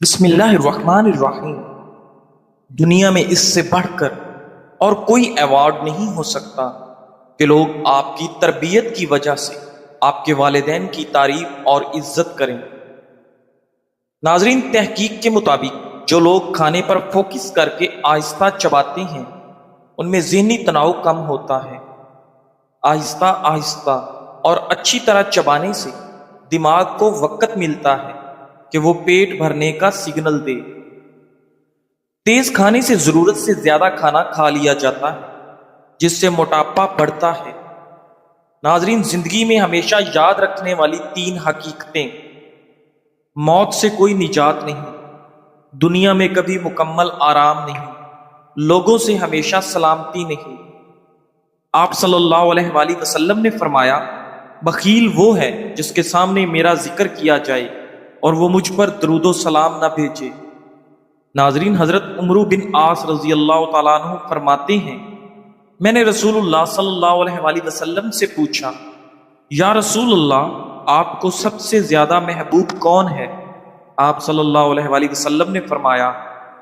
بسم اللہ الرحمن الرحیم۔ دنیا میں اس سے بڑھ کر اور کوئی ایوارڈ نہیں ہو سکتا کہ لوگ آپ کی تربیت کی وجہ سے آپ کے والدین کی تعریف اور عزت کریں۔ ناظرین، تحقیق کے مطابق جو لوگ کھانے پر فوکس کر کے آہستہ چباتے ہیں ان میں ذہنی تناؤ کم ہوتا ہے۔ آہستہ آہستہ اور اچھی طرح چبانے سے دماغ کو وقت ملتا ہے کہ وہ پیٹ بھرنے کا سگنل دے۔ تیز کھانے سے ضرورت سے زیادہ کھانا کھا لیا جاتا ہے جس سے موٹاپا بڑھتا ہے۔ ناظرین، زندگی میں ہمیشہ یاد رکھنے والی 3 حقیقتیں: موت سے کوئی نجات نہیں، دنیا میں کبھی مکمل آرام نہیں، لوگوں سے ہمیشہ سلامتی نہیں۔ آپ صلی اللہ علیہ وآلہ وسلم نے فرمایا، بخیل وہ ہے جس کے سامنے میرا ذکر کیا جائے اور وہ مجھ پر درود و سلام نہ بھیجے۔ ناظرین، حضرت عمرو بن عاص رضی اللہ تعالیٰ عنہ فرماتے ہیں، میں نے رسول اللہ صلی اللہ علیہ وآلہ وسلم سے پوچھا، یا رسول اللہ، آپ کو سب سے زیادہ محبوب کون ہے؟ آپ صلی اللہ علیہ وآلہ وسلم نے فرمایا،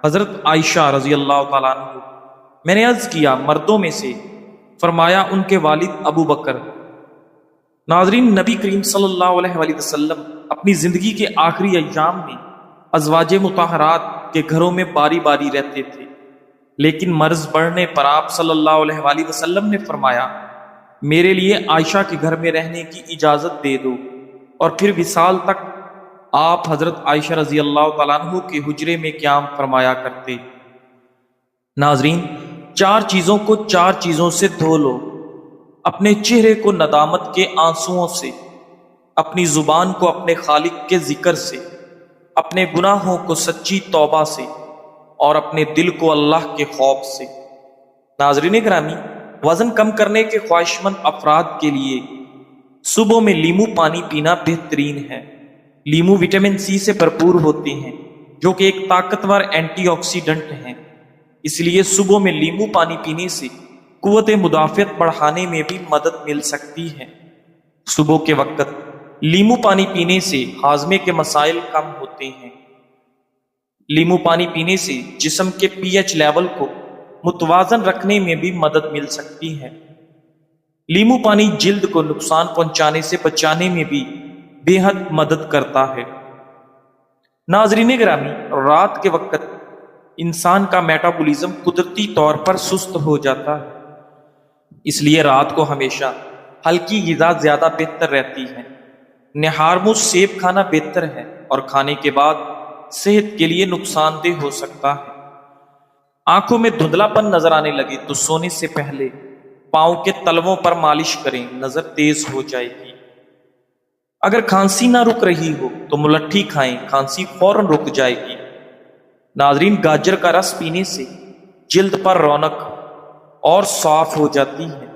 حضرت عائشہ رضی اللہ تعالیٰ عنہ۔ میں نے عرض کیا، مردوں میں سے؟ فرمایا، ان کے والد ابو بکر۔ ناظرین، نبی کریم صلی اللہ علیہ وآلہ وسلم اپنی زندگی کے آخری ایام میں ازواج مطہرات کے گھروں میں باری باری رہتے تھے، لیکن مرض بڑھنے پر آپ صلی اللہ علیہ وآلہ وسلم نے فرمایا، میرے لیے عائشہ کے گھر میں رہنے کی اجازت دے دو، اور پھر وصال تک آپ حضرت عائشہ رضی اللہ تعالیٰ عنہ کے حجرے میں قیام فرمایا کرتے۔ ناظرین، 4 چیزوں کو 4 چیزوں سے دھو لو: اپنے چہرے کو ندامت کے آنسوؤں سے، اپنی زبان کو اپنے خالق کے ذکر سے، اپنے گناہوں کو سچی توبہ سے، اور اپنے دل کو اللہ کے خوف سے۔ ناظرین گرامی، وزن کم کرنے کے خواہش مند افراد کے لیے صبح میں لیمو پانی پینا بہترین ہے۔ لیمو وٹامن سی سے بھرپور ہوتے ہیں جو کہ ایک طاقتور اینٹی آکسیڈنٹ ہیں، اس لیے صبح میں لیمو پانی پینے سے قوت مدافعت بڑھانے میں بھی مدد مل سکتی ہے۔ صبح کے وقت لیمو پانی پینے سے ہاضمے کے مسائل کم ہوتے ہیں۔ لیمو پانی پینے سے جسم کے پی ایچ لیول کو متوازن رکھنے میں بھی مدد مل سکتی ہے۔ لیمو پانی جلد کو نقصان پہنچانے سے بچانے میں بھی بے حد مدد کرتا ہے۔ ناظرین گرامی، رات کے وقت انسان کا میٹابولزم قدرتی طور پر سست ہو جاتا ہے، اس لیے رات کو ہمیشہ ہلکی غذا زیادہ بہتر رہتی ہے۔ نہار سیب کھانا بہتر ہے اور کھانے کے بعد صحت کے لیے نقصان دہ ہو سکتا ہے۔ آنکھوں میں دھندلا پن نظر آنے لگے تو سونے سے پہلے پاؤں کے تلووں پر مالش کریں، نظر تیز ہو جائے گی۔ اگر کھانسی نہ رک رہی ہو تو ملٹھی کھائیں، کھانسی فوراً رک جائے گی۔ ناظرین، گاجر کا رس پینے سے جلد پر رونق اور صاف ہو جاتی ہے۔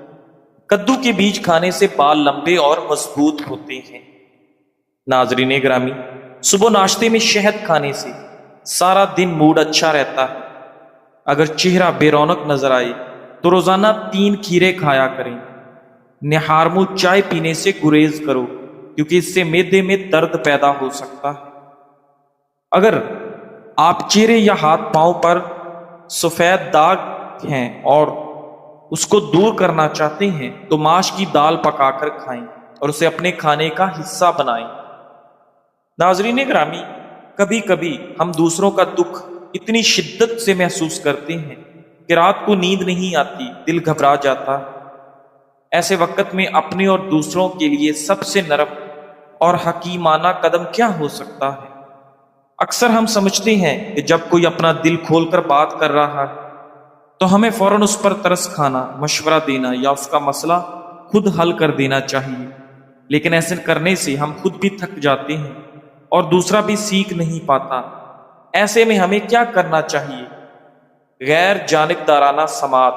کدو کے بیج کھانے سے بال لمبے اور مضبوط ہوتے ہیں۔ ناظرین گرامی، صبح ناشتے میں شہد کھانے سے سارا دن موڈ اچھا رہتا ہے۔ اگر چہرہ بے رونق نظر آئے تو روزانہ 3 کھیرے کھایا کریں۔ نہار چائے پینے سے گریز کرو کیونکہ اس سے معدے میں درد پیدا ہو سکتا ہے۔ اگر آپ چہرے یا ہاتھ پاؤں پر سفید داغ ہیں اور اس کو دور کرنا چاہتے ہیں تو ماش کی دال پکا کر کھائیں اور اسے اپنے کھانے کا حصہ بنائیں۔ ناظرین گرامی، کبھی کبھی ہم دوسروں کا دکھ اتنی شدت سے محسوس کرتے ہیں کہ رات کو نیند نہیں آتی، دل گھبرا جاتا ہے۔ ایسے وقت میں اپنے اور دوسروں کے لیے سب سے نرم اور حکیمانہ قدم کیا ہو سکتا ہے؟ اکثر ہم سمجھتے ہیں کہ جب کوئی اپنا دل کھول کر بات کر رہا ہے تو ہمیں فوراً اس پر ترس کھانا، مشورہ دینا یا اس کا مسئلہ خود حل کر دینا چاہیے، لیکن ایسے کرنے سے ہم خود بھی تھک جاتے ہیں اور دوسرا بھی سیکھ نہیں پاتا۔ ایسے میں ہمیں کیا کرنا چاہیے؟ غیر جانبدارانہ سماعت۔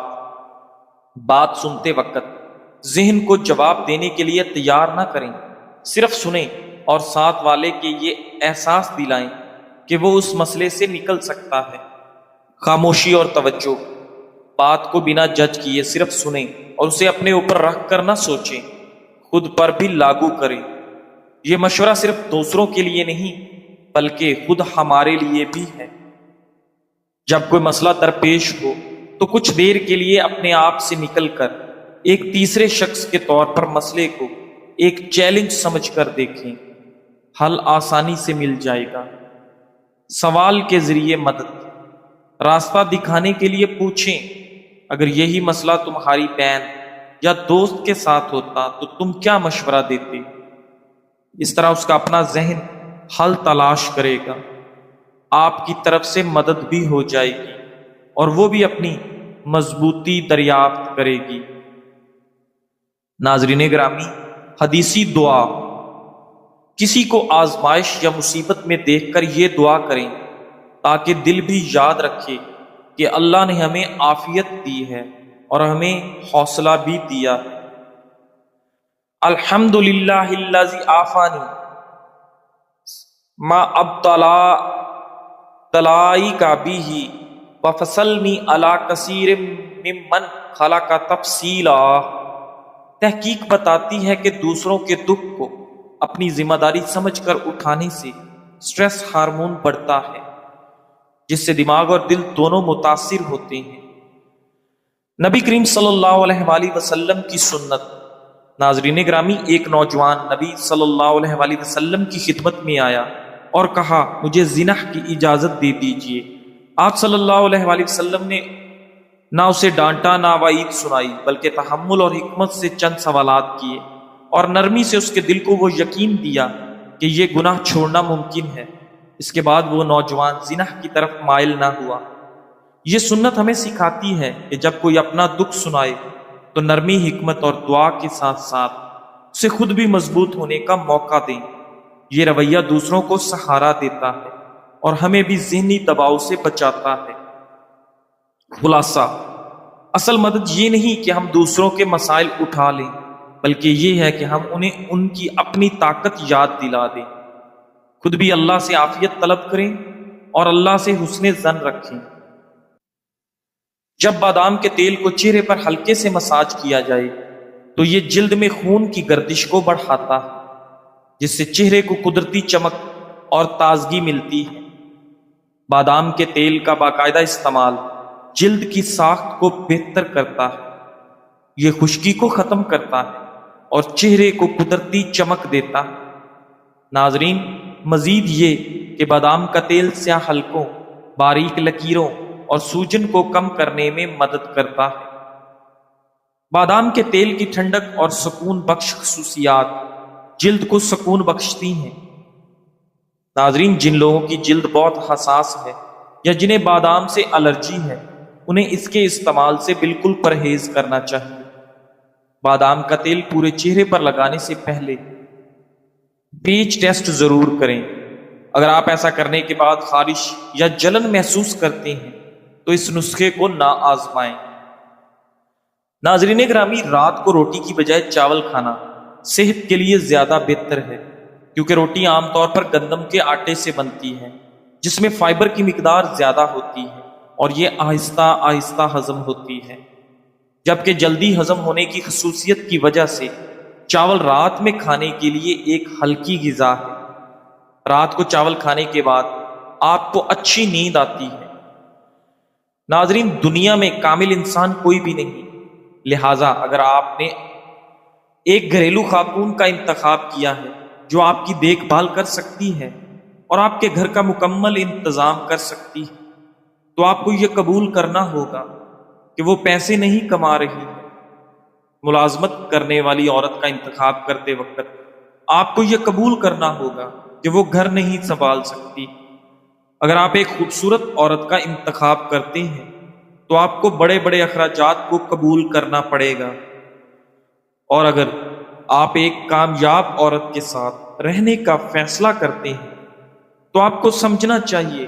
بات سنتے وقت ذہن کو جواب دینے کے لیے تیار نہ کریں، صرف سنیں اور ساتھ والے کے یہ احساس دلائیں کہ وہ اس مسئلے سے نکل سکتا ہے۔ خاموشی اور توجہ۔ بات کو بنا جج کیے صرف سنیں اور اسے اپنے اوپر رکھ کر نہ سوچیں، خود پر بھی لاگو کریں۔ یہ مشورہ صرف دوسروں کے لیے نہیں بلکہ خود ہمارے لیے بھی ہے۔ جب کوئی مسئلہ درپیش ہو تو کچھ دیر کے لیے اپنے آپ سے نکل کر ایک تیسرے شخص کے طور پر مسئلے کو ایک چیلنج سمجھ کر دیکھیں، حل آسانی سے مل جائے گا۔ سوال کے ذریعے مدد، راستہ دکھانے کے لیے پوچھیں، اگر یہی مسئلہ تمہاری بہن یا دوست کے ساتھ ہوتا تو تم کیا مشورہ دیتے؟ اس طرح اس کا اپنا ذہن حل تلاش کرے گا، آپ کی طرف سے مدد بھی ہو جائے گی اور وہ بھی اپنی مضبوطی دریافت کرے گی۔ ناظرین گرامی، حدیثی دعا، کسی کو آزمائش یا مصیبت میں دیکھ کر یہ دعا کریں تاکہ دل بھی یاد رکھے کہ اللہ نے ہمیں عافیت دی ہے اور ہمیں حوصلہ بھی دیا ہے۔ الحمدللہ الذی عافانی ما ابتلائی کا بھی وفصلنی علی کثیر ممن خلق تفصیلا۔ تحقیق بتاتی ہے کہ دوسروں کے دکھ کو اپنی ذمہ داری سمجھ کر اٹھانے سے سٹریس ہارمون بڑھتا ہے، جس سے دماغ اور دل دونوں متاثر ہوتے ہیں۔ نبی کریم صلی اللہ علیہ وآلہ وسلم کی سنت۔ ناظرین گرامی، ایک نوجوان نبی صلی اللہ علیہ وآلہ وسلم کی خدمت میں آیا اور کہا، مجھے زنا کی اجازت دے دیجیے۔ آپ صلی اللہ علیہ وآلہ وسلم نے نہ اسے ڈانٹا نہ وعید سنائی، بلکہ تحمل اور حکمت سے چند سوالات کیے اور نرمی سے اس کے دل کو وہ یقین دیا کہ یہ گناہ چھوڑنا ممکن ہے۔ اس کے بعد وہ نوجوان زنا کی طرف مائل نہ ہوا۔ یہ سنت ہمیں سکھاتی ہے کہ جب کوئی اپنا دکھ سنائے تو نرمی، حکمت اور دعا کے ساتھ ساتھ اسے خود بھی مضبوط ہونے کا موقع دیں۔ یہ رویہ دوسروں کو سہارا دیتا ہے اور ہمیں بھی ذہنی دباؤ سے بچاتا ہے۔ خلاصہ، اصل مدد یہ نہیں کہ ہم دوسروں کے مسائل اٹھا لیں، بلکہ یہ ہے کہ ہم انہیں ان کی اپنی طاقت یاد دلا دیں۔ خود بھی اللہ سے عافیت طلب کریں اور اللہ سے حسن ظن رکھیں۔ جب بادام کے تیل کو چہرے پر ہلکے سے مساج کیا جائے تو یہ جلد میں خون کی گردش کو بڑھاتا ہے، جس سے چہرے کو قدرتی چمک اور تازگی ملتی ہے۔ بادام کے تیل کا باقاعدہ استعمال جلد کی ساخت کو بہتر کرتا ہے، یہ خشکی کو ختم کرتا ہے اور چہرے کو قدرتی چمک دیتا ہے۔ ناظرین، مزید یہ کہ بادام کا تیل سیاہ حلقوں، باریک لکیروں اور سوجن کو کم کرنے میں مدد کرتا ہے۔ بادام کے تیل کی ٹھنڈک اور سکون بخش خصوصیات جلد کو سکون بخشتی ہیں۔ ناظرین، جن لوگوں کی جلد بہت حساس ہے یا جنہیں بادام سے الرجی ہے، انہیں اس کے استعمال سے بالکل پرہیز کرنا چاہیے۔ بادام کا تیل پورے چہرے پر لگانے سے پہلے پیچ ٹیسٹ ضرور کریں۔ اگر آپ ایسا کرنے کے بعد خارش یا جلن محسوس کرتے ہیں تو اس نسخے کو نہ آزمائیں۔ ناظرین گرامی، رات کو روٹی کی بجائے چاول کھانا صحت کے لیے زیادہ بہتر ہے، کیونکہ روٹی عام طور پر گندم کے آٹے سے بنتی ہے، جس میں فائبر کی مقدار زیادہ ہوتی ہے اور یہ آہستہ آہستہ ہضم ہوتی ہے، جبکہ جلدی ہضم ہونے کی خصوصیت کی وجہ سے چاول رات میں کھانے کے لیے ایک ہلکی غذا ہے۔ رات کو چاول کھانے کے بعد آپ کو اچھی نیند آتی ہے۔ ناظرین، دنیا میں کامل انسان کوئی بھی نہیں، لہٰذا اگر آپ نے ایک گھریلو خاتون کا انتخاب کیا ہے جو آپ کی دیکھ بھال کر سکتی ہے اور آپ کے گھر کا مکمل انتظام کر سکتی ہے، تو آپ کو یہ قبول کرنا ہوگا کہ وہ پیسے نہیں کما رہی ہے۔ ملازمت کرنے والی عورت کا انتخاب کرتے وقت آپ کو یہ قبول کرنا ہوگا کہ وہ گھر نہیں سنبھال سکتی۔ اگر آپ ایک خوبصورت عورت کا انتخاب کرتے ہیں تو آپ کو بڑے بڑے اخراجات کو قبول کرنا پڑے گا، اور اگر آپ ایک کامیاب عورت کے ساتھ رہنے کا فیصلہ کرتے ہیں تو آپ کو سمجھنا چاہیے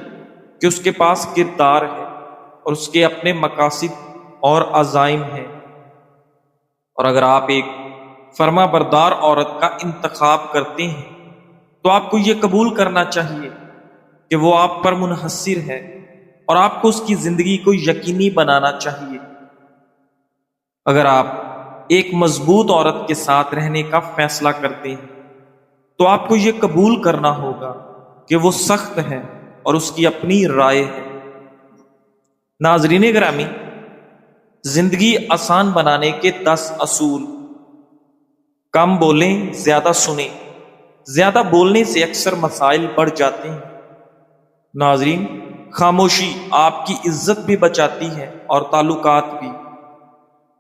کہ اس کے پاس کردار ہے اور اس کے اپنے مقاصد اور عزائم ہیں، اور اگر آپ ایک فرما بردار عورت کا انتخاب کرتے ہیں تو آپ کو یہ قبول کرنا چاہیے کہ وہ آپ پر منحصر ہے اور آپ کو اس کی زندگی کو یقینی بنانا چاہیے۔ اگر آپ ایک مضبوط عورت کے ساتھ رہنے کا فیصلہ کرتے ہیں تو آپ کو یہ قبول کرنا ہوگا کہ وہ سخت ہے اور اس کی اپنی رائے ہے۔ ناظرین گرامی، زندگی آسان بنانے کے 10 اصول۔ کم بولیں، زیادہ سنیں۔ زیادہ بولنے سے اکثر مسائل بڑھ جاتے ہیں۔ ناظرین، خاموشی آپ کی عزت بھی بچاتی ہے اور تعلقات بھی۔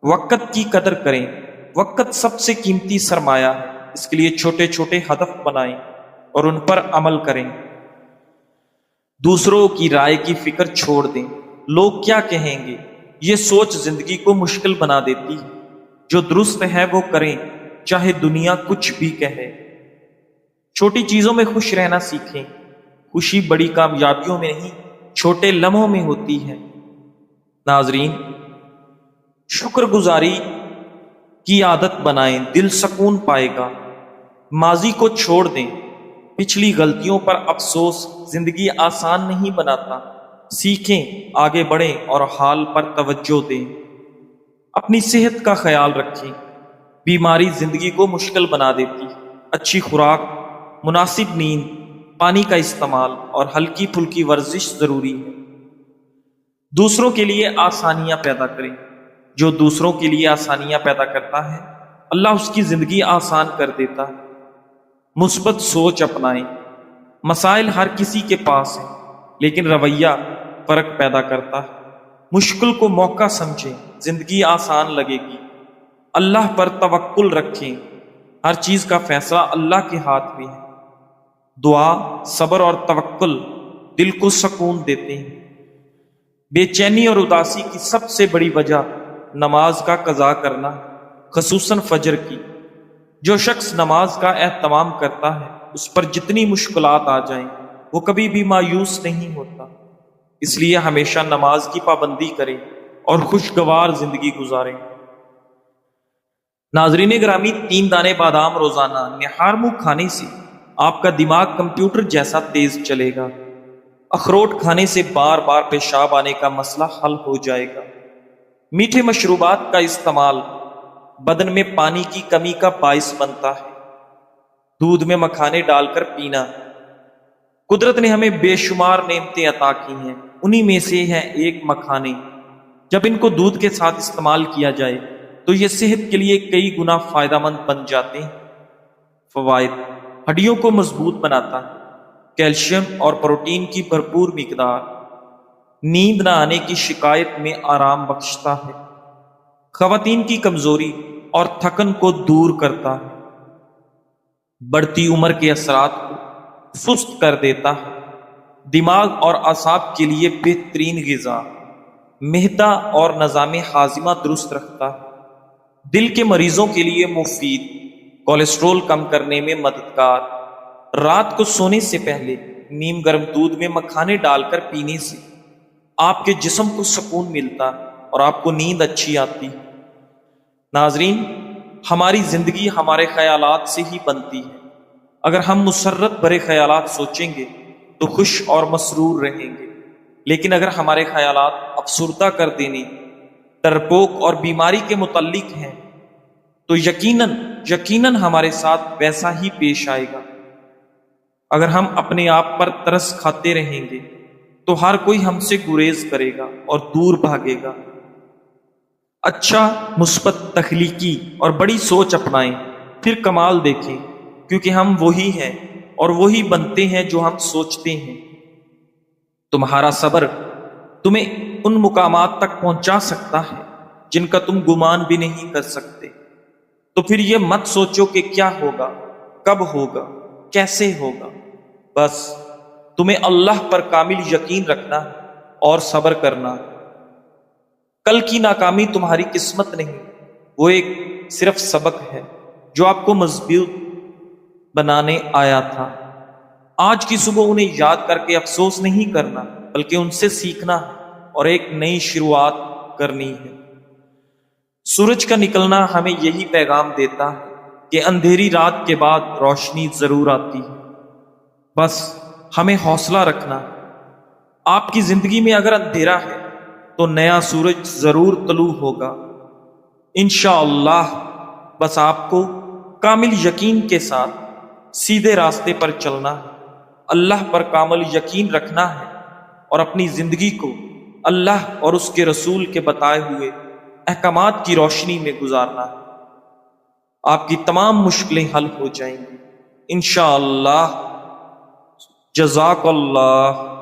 وقت کی قدر کریں۔ وقت سب سے قیمتی سرمایہ ہے، اس کے لیے چھوٹے چھوٹے ہدف بنائیں اور ان پر عمل کریں۔ دوسروں کی رائے کی فکر چھوڑ دیں۔ لوگ کیا کہیں گے، یہ سوچ زندگی کو مشکل بنا دیتی ہے۔ جو درست ہے وہ کریں، چاہے دنیا کچھ بھی کہے۔ چھوٹی چیزوں میں خوش رہنا سیکھیں۔ خوشی بڑی کامیابیوں میں نہیں، چھوٹے لمحوں میں ہوتی ہے۔ ناظرین، شکر گزاری کی عادت بنائیں، دل سکون پائے گا۔ ماضی کو چھوڑ دیں، پچھلی غلطیوں پر افسوس زندگی آسان نہیں بناتا۔ سیکھیں، آگے بڑھیں اور حال پر توجہ دیں۔ اپنی صحت کا خیال رکھیں، بیماری زندگی کو مشکل بنا دیتی۔ اچھی خوراک، مناسب نیند، پانی کا استعمال اور ہلکی پھلکی ورزش ضروری ہے۔ دوسروں کے لیے آسانیاں پیدا کریں۔ جو دوسروں کے لیے آسانیاں پیدا کرتا ہے، اللہ اس کی زندگی آسان کر دیتا ہے۔ مثبت سوچ اپنائیں۔ مسائل ہر کسی کے پاس ہیں، لیکن رویہ فرق پیدا کرتا ہے۔ مشکل کو موقع سمجھیں، زندگی آسان لگے گی۔ اللہ پر توکل رکھیں، ہر چیز کا فیصلہ اللہ کے ہاتھ میں ہے۔ دعا، صبر اور توکل دل کو سکون دیتے ہیں۔ بے چینی اور اداسی کی سب سے بڑی وجہ نماز کا قضا کرنا، خصوصاً فجر کی۔ جو شخص نماز کا اہتمام کرتا ہے، اس پر جتنی مشکلات آ جائیں وہ کبھی بھی مایوس نہیں ہوتا۔ اس لیے ہمیشہ نماز کی پابندی کریں اور خوشگوار زندگی گزاریں۔ ناظرین گرامی، 3 دانے بادام روزانہ نہار منہ کھانے سے آپ کا دماغ کمپیوٹر جیسا تیز چلے گا۔ اخروٹ کھانے سے بار بار پیشاب آنے کا مسئلہ حل ہو جائے گا۔ میٹھے مشروبات کا استعمال بدن میں پانی کی کمی کا باعث بنتا ہے۔ دودھ میں مکھانے ڈال کر پینا۔ قدرت نے ہمیں بے شمار نعمتیں عطا کی ہیں، انہی میں سے ہے ایک مکھانے۔ جب ان کو دودھ کے ساتھ استعمال کیا جائے تو یہ صحت کے لیے کئی گنا فائدہ مند بن جاتے ہیں۔ فوائد: ہڈیوں کو مضبوط بناتا ہے، کیلشیم اور پروٹین کی بھرپور مقدار، نیند نہ آنے کی شکایت میں آرام بخشتا ہے، خواتین کی کمزوری اور تھکن کو دور کرتا ہے، بڑھتی عمر کے اثرات کو سست کر دیتا ہے، دماغ اور اعصاب کے لیے بہترین غذا، معدہ اور نظام ہاضمہ درست رکھتا ہے، دل کے مریضوں کے لیے مفید، کولیسٹرول کم کرنے میں مددگار۔ رات کو سونے سے پہلے نیم گرم دودھ میں مکھانے ڈال کر پینے سے آپ کے جسم کو سکون ملتا اور آپ کو نیند اچھی آتی۔ ناظرین، ہماری زندگی ہمارے خیالات سے ہی بنتی ہے۔ اگر ہم مسرت بھرے خیالات سوچیں گے تو خوش اور مسرور رہیں گے، لیکن اگر ہمارے خیالات افسردہ کر دینے، ڈرپوک اور بیماری کے متعلق ہیں تو یقیناً ہمارے ساتھ ویسا ہی پیش آئے گا۔ اگر ہم اپنے آپ پر ترس کھاتے رہیں گے تو ہر کوئی ہم سے گریز کرے گا اور دور بھاگے گا۔ اچھا، مثبت، تخلیقی اور بڑی سوچ اپنائیں، پھر کمال دیکھیں، کیونکہ ہم وہی ہیں اور وہی بنتے ہیں جو ہم سوچتے ہیں۔ تمہارا صبر تمہیں ان مقامات تک پہنچا سکتا ہے جن کا تم گمان بھی نہیں کر سکتے۔ تو پھر یہ مت سوچو کہ کیا ہوگا، کب ہوگا، کیسے ہوگا۔ بس تمہیں اللہ پر کامل یقین رکھنا ہے اور صبر کرنا ہے۔ کل کی ناکامی تمہاری قسمت نہیں، وہ ایک صرف سبق ہے جو آپ کو مضبوط بنانے آیا تھا۔ آج کی صبح انہیں یاد کر کے افسوس نہیں کرنا، بلکہ ان سے سیکھنا اور ایک نئی شروعات کرنی ہے۔ سورج کا نکلنا ہمیں یہی پیغام دیتا ہے کہ اندھیری رات کے بعد روشنی ضرور آتی ہے۔ بس ہمیں حوصلہ رکھنا۔ آپ کی زندگی میں اگر اندھیرا ہے تو نیا سورج ضرور طلوع ہوگا انشاءاللہ۔ بس آپ کو کامل یقین کے ساتھ سیدھے راستے پر چلنا ہے۔ اللہ پر کامل یقین رکھنا ہے اور اپنی زندگی کو اللہ اور اس کے رسول کے بتائے ہوئے احکامات کی روشنی میں گزارنا ہے۔ آپ کی تمام مشکلیں حل ہو جائیں گی انشاءاللہ۔ جزاک اللہ۔